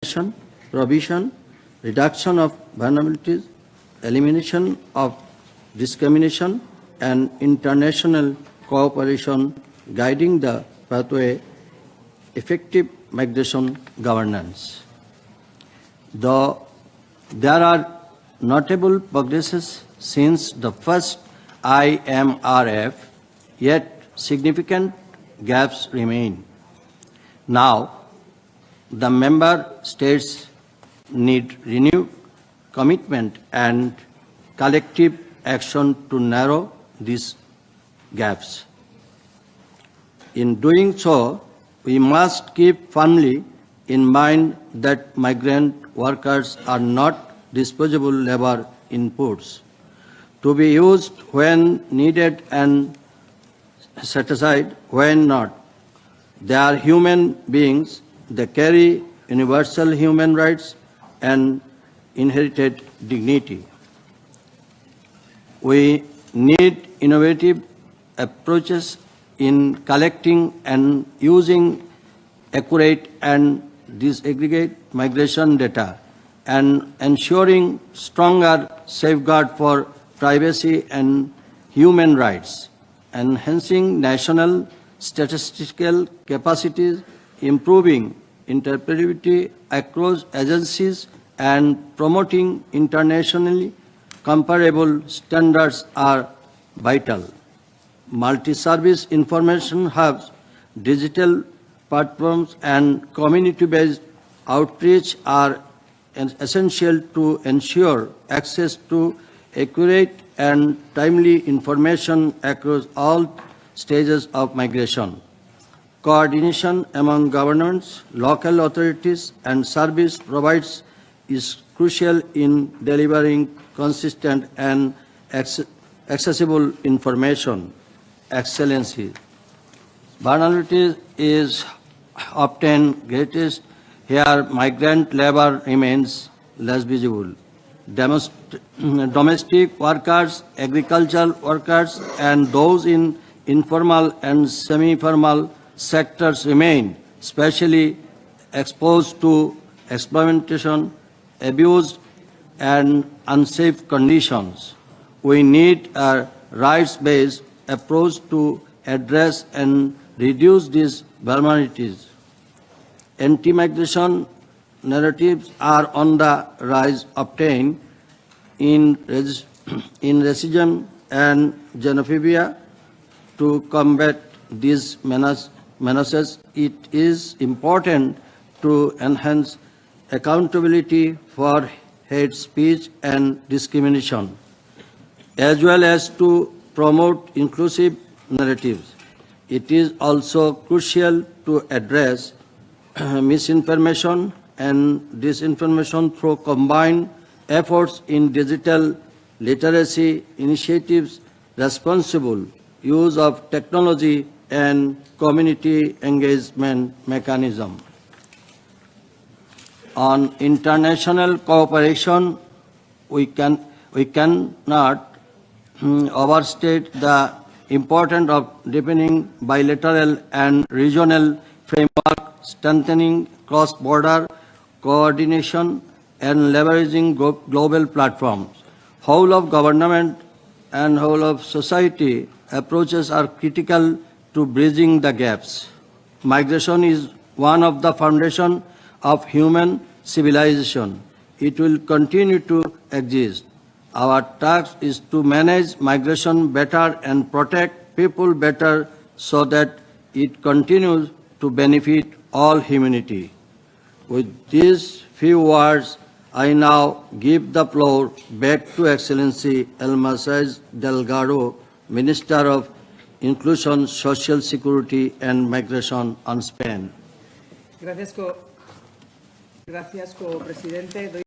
provision, reduction of vulnerabilities, elimination of discrimination, and international cooperation guiding the pathway effective migration governance. Though there are notable progresses since the first IMRF, yet significant gaps remain. Now, the member states need renewed commitment and collective action to narrow these gaps. In doing so, we must keep firmly in mind that migrant workers are not disposable labor inputs to be used when needed and set aside when not. They are human beings. They carry universal human rights and inherited dignity. We need innovative approaches in collecting and using accurate and disaggregate migration data and ensuring stronger safeguard for privacy and human rights, enhancing national statistical capacities, improving interoperability across agencies, and promoting internationally comparable standards are vital. Multi-service information hubs, digital platforms, and community-based outreach are essential to ensure access to accurate and timely information across all stages of migration. Coordination among governments, local authorities, and service providers is crucial in delivering consistent and accessible information. Excellency. Vulnerability is often greatest here migrant labor remains less visible. Domestic workers, agricultural workers, and those in informal and semi-formal sectors remain especially exposed to exploitation, abuse, and unsafe conditions. We need a rights-based approach to address and reduce these vulnerabilities. Anti-migration narratives are on the rise, obtained in racism and xenophobia. To combat these menaces, it is important to enhance accountability for hate speech and discrimination, as well as to promote inclusive narratives. It is also crucial to address misinformation and disinformation through combined efforts in digital literacy initiatives, responsible use of technology, and community engagement mechanism. On international cooperation, we cannot overstate the importance of deepening bilateral and regional framework, strengthening cross-border coordination, and leveraging global platforms. Whole of government and whole of society approaches are critical to bridging the gaps. Migration is one of the foundations of human civilization. It will continue to exist. Our task is to manage migration better and protect people better so that it continues to benefit all humanity. With these few words, I now give the floor back to Excellency Almacid Delgado, Minister of Inclusion, Social Security and Migration on Spain. Gracias, co-presidente.